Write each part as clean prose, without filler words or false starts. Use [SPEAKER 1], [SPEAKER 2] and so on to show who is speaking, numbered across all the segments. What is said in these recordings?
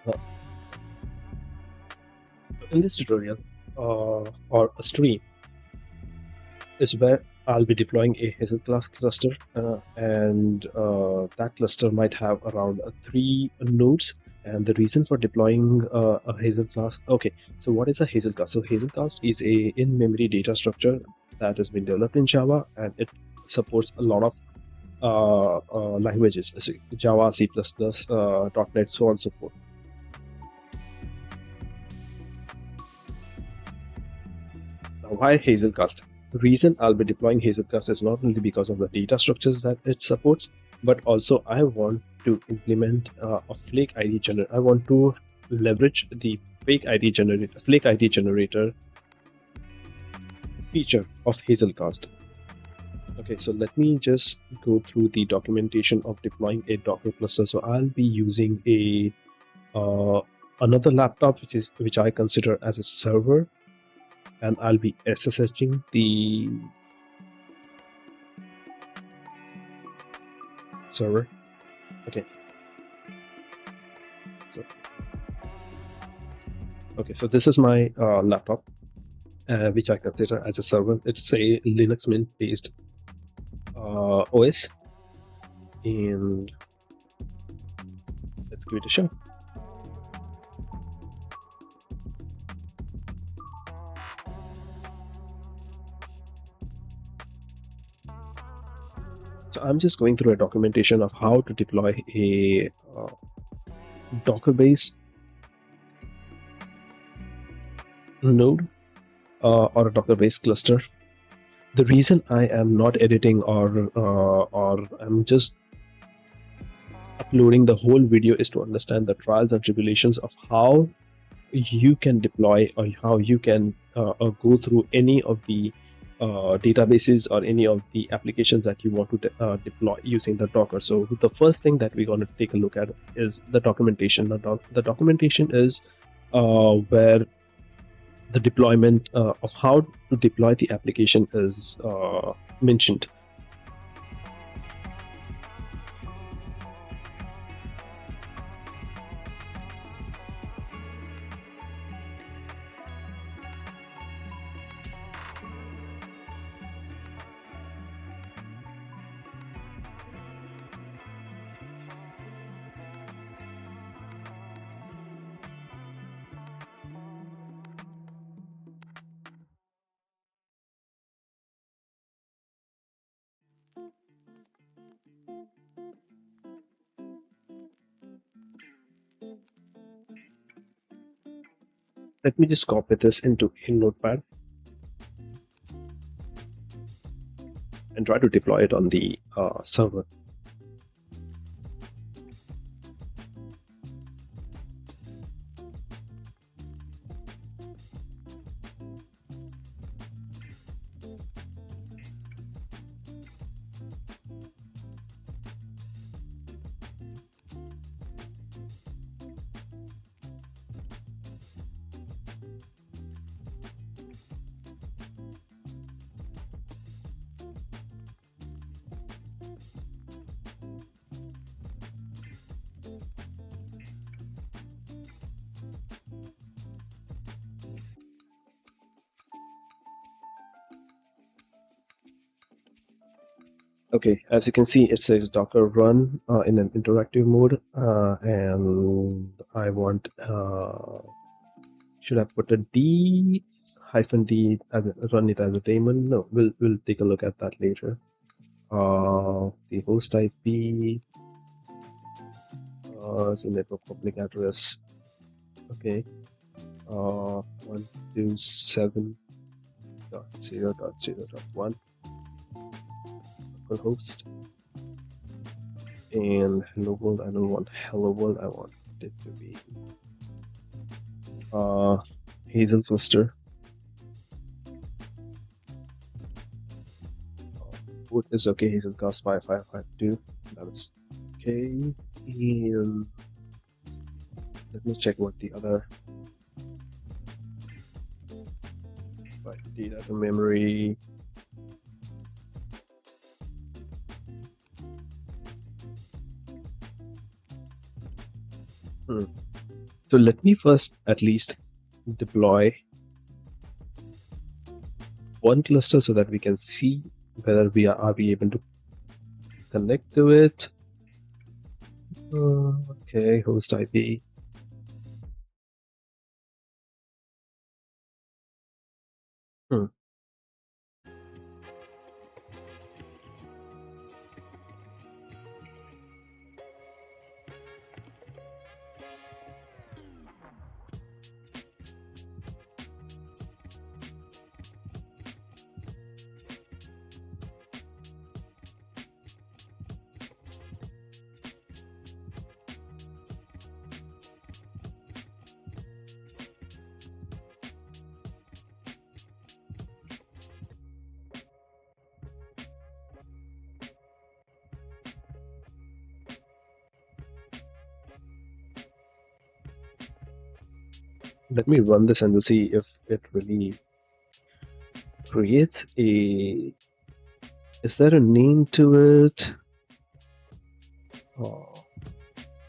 [SPEAKER 1] Uh, in this tutorial, or a stream, is where I'll be deploying a Hazelcast cluster, and that cluster might have around 3 nodes. And the reason for deploying a Hazelcast, okay, so what is a Hazelcast? So Hazelcast is a in-memory data structure that has been developed in Java, and it supports a lot of languages, so Java, C++, .NET, so on and so forth. Now, why Hazelcast? The reason I'll be deploying Hazelcast is not only because of the data structures that it supports, but also I want to implement a Flake ID generator. I want to leverage the Flake ID generator feature of Hazelcast. Okay, so let me just go through the documentation of deploying a Docker cluster. So I'll be using a another laptop, which I consider as a server, and I'll be SSHing the server. Okay. So this is my laptop, which I consider as a server. It's a Linux Mint based OS, and let's give it a shot. So I'm just going through a documentation of how to deploy a Docker-based node or a Docker-based cluster. The reason I am not editing or I'm just uploading the whole video is to understand the trials and tribulations of how you can deploy or how you can go through any of the databases or any of the applications that you want to deploy using the Docker. So the first thing that we're going to take a look at is the documentation. The documentation is where the deployment of how to deploy the application is mentioned. Let me just copy this into a notepad and try to deploy it on the server. Okay, as you can see, it says Docker run in an interactive mode, and I want should I put a D -D as run it as a daemon? No, we'll take a look at that later. The host IP is a network public address. Okay, 127.0.0.1 localhost, and hello world. I don't want hello world. I want it to be Hazel cluster. Port is okay. Hazelcast 5552. That's okay. And let me check what the other data to memory. So let me first at least deploy one cluster so that we can see whether are we able to connect to it. Okay, host IP. Hmm. Let me run this and we'll see if it really creates a. Is there a name to it? Oh,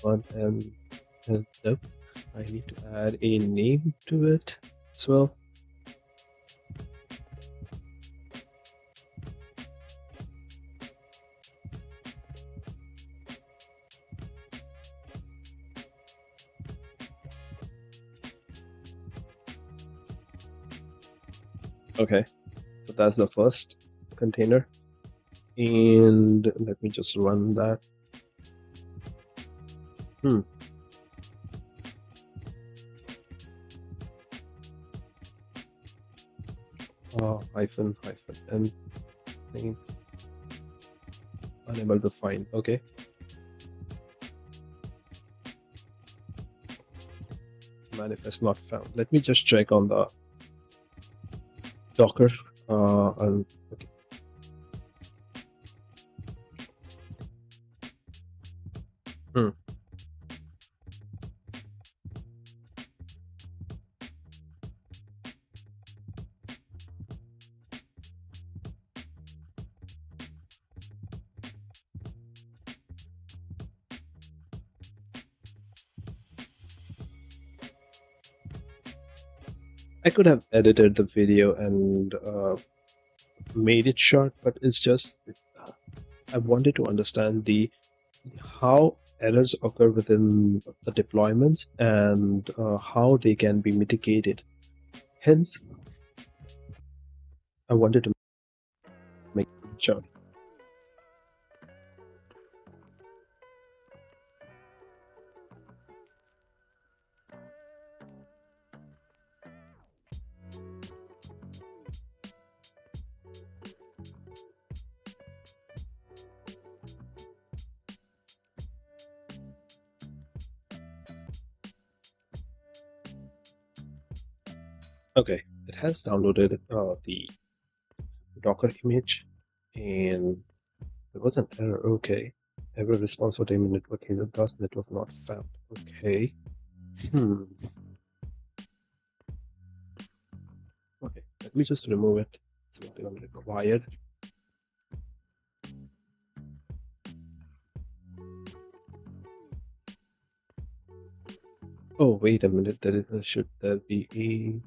[SPEAKER 1] nope. I need to add a name to it as well. Okay, so that's the first container. And let me just run that. Hyphen n name unable to find. Okay. Manifest not found. Let me just check on the Docker. Okay. Hmm. I could have edited the video and made it short, but it's just I wanted to understand the how errors occur within the deployments and how they can be mitigated. Hence, I wanted to make it short. Okay, it has downloaded the Docker image, and there was an error. Okay, error response for daemon network Hazelcast network not found. Okay. Okay, let me just remove it. It's not even required. Oh, wait a minute. Should there be a.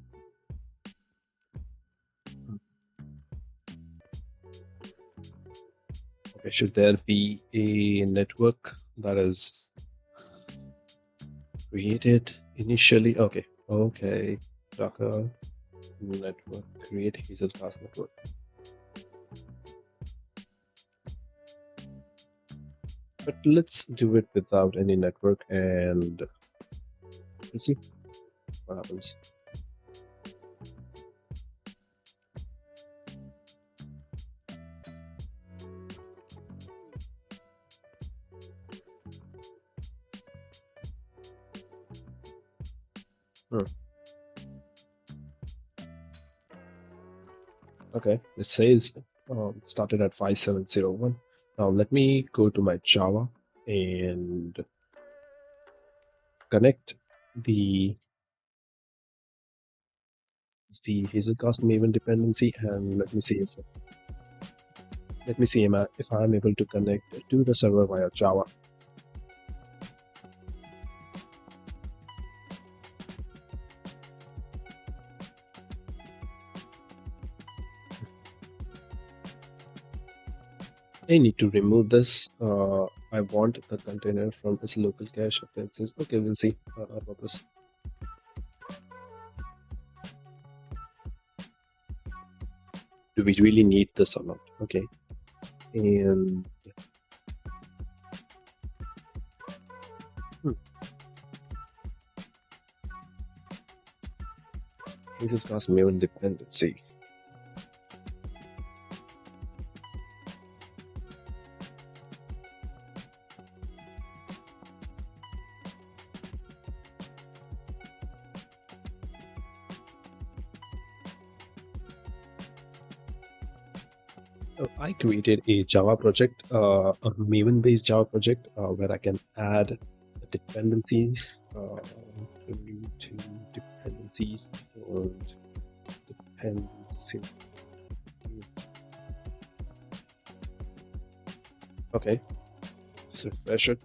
[SPEAKER 1] Okay, should there be a network that is created initially? Okay, Docker network, create Hazelcast network. But let's do it without any network and let's see what happens. Okay, it says it started at 5701. Now let me go to my Java and connect the Hazelcast Maven dependency, and let me see if I'm able to connect to the server via Java. I need to remove this. I want the container from its local cache appliances. Okay, we'll see about this. Do we really need this or not? Okay, and hmm, Hazelcast Maven dependency. I created a Java project, a Maven-based Java project, where I can add the dependencies to dependencies and dependency. Okay, just refresh it.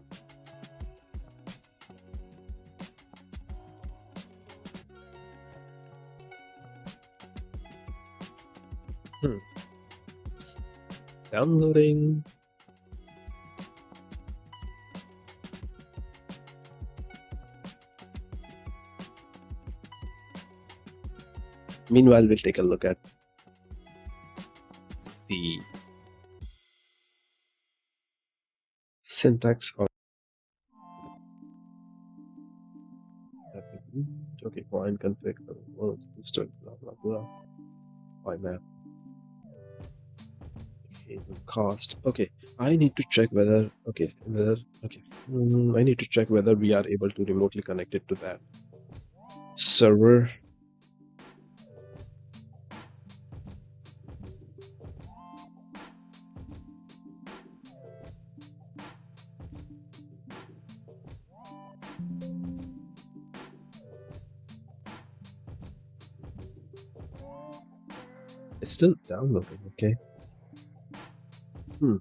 [SPEAKER 1] Hmm. It's downloading. Meanwhile, we'll take a look at the syntax of okay, find config world install blah blah blah. IMAP Hazelcast. Okay, I need to check whether I need to check whether we are able to remotely connect it to that server. It's still downloading. Okay. Hmm.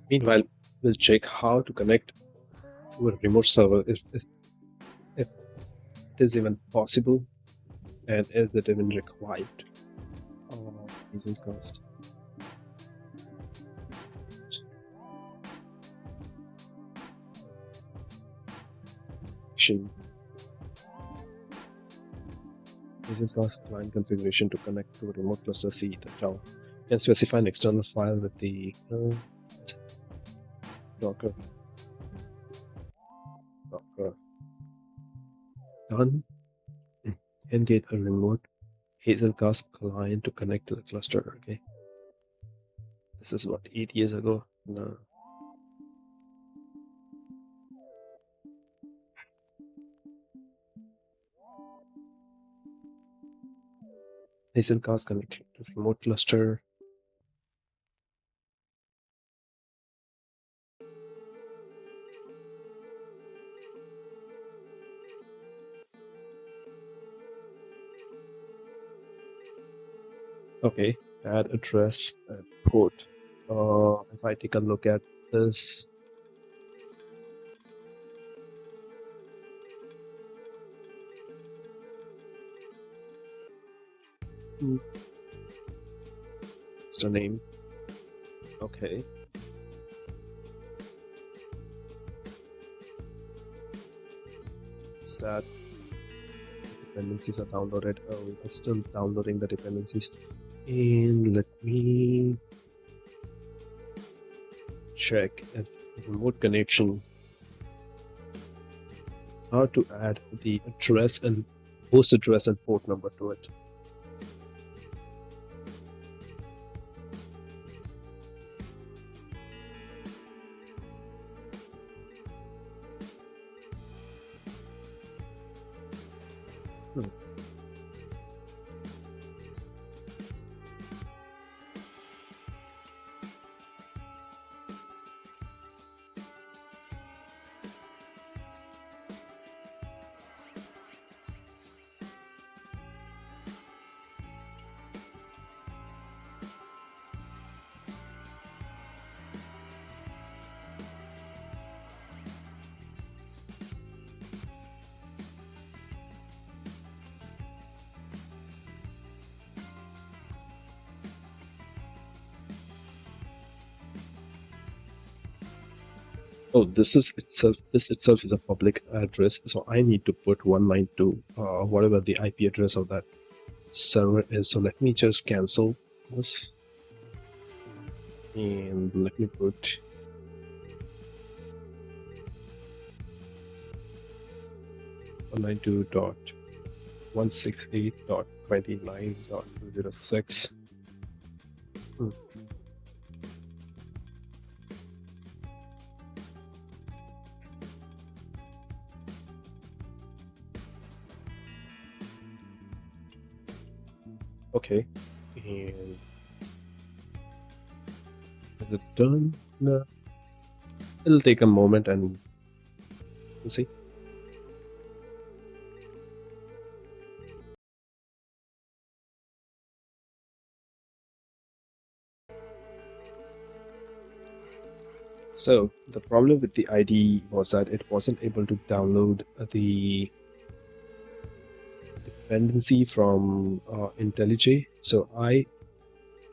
[SPEAKER 1] Meanwhile, we'll check how to connect to a remote server if it is even possible and is it even required. Hazelcast. Hazelcast client configuration to connect to a remote cluster C. Java. You can specify an external file with the Docker. Done. And get a remote Hazelcast client to connect to the cluster. Okay. This is what, 8 years ago? No. Hazelcast connected to remote cluster. Okay, add address and port. If I take a look at this, it's the name. Okay. Is that dependencies are downloaded? Oh, it's still downloading the dependencies. And let me check if remote connection, how to add the address and host address and port number to it. Oh, this itself is a public address, so I need to put 192, whatever the IP address of that server is. So let me just cancel this and let me put 192.168.29.206. Hmm. Okay, and is it done? No. It'll take a moment and we'll see. So the problem with the ID was that it wasn't able to download the dependency from IntelliJ. So I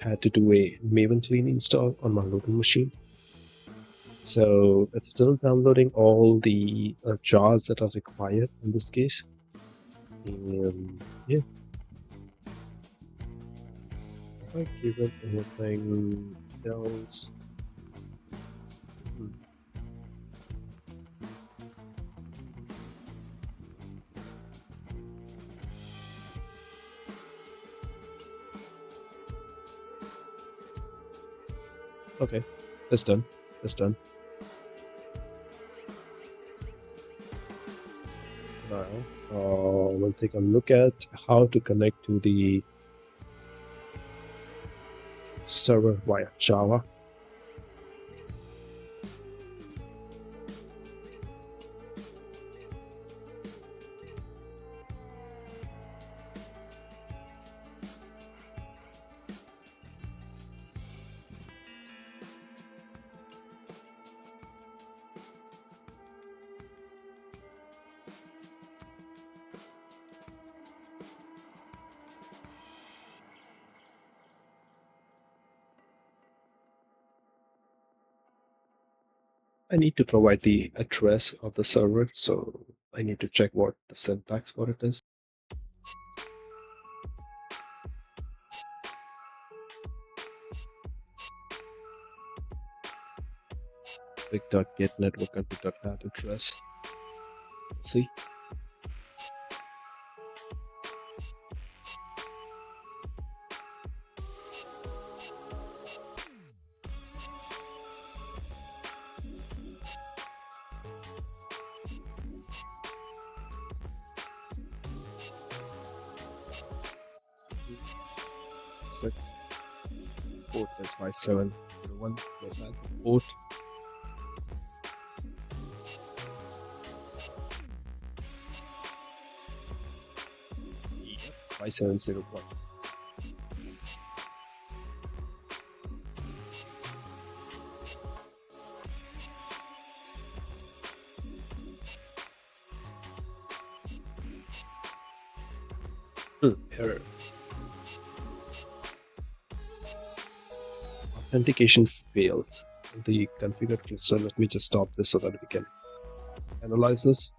[SPEAKER 1] had to do a Maven clean install on my local machine. So it's still downloading all the jars that are required in this case. And yeah, if I give it anything else. Hmm. Okay, that's done. That's done. Now, we'll take a look at how to connect to the server via Java. I need to provide the address of the server, so I need to check what the syntax for it is. Big.get network config.add address. See? Six. Port is 5701. Plus add the port. Yep, 5701. Error. Authentication failed. The configured cluster. Let me just stop this so that we can analyze this.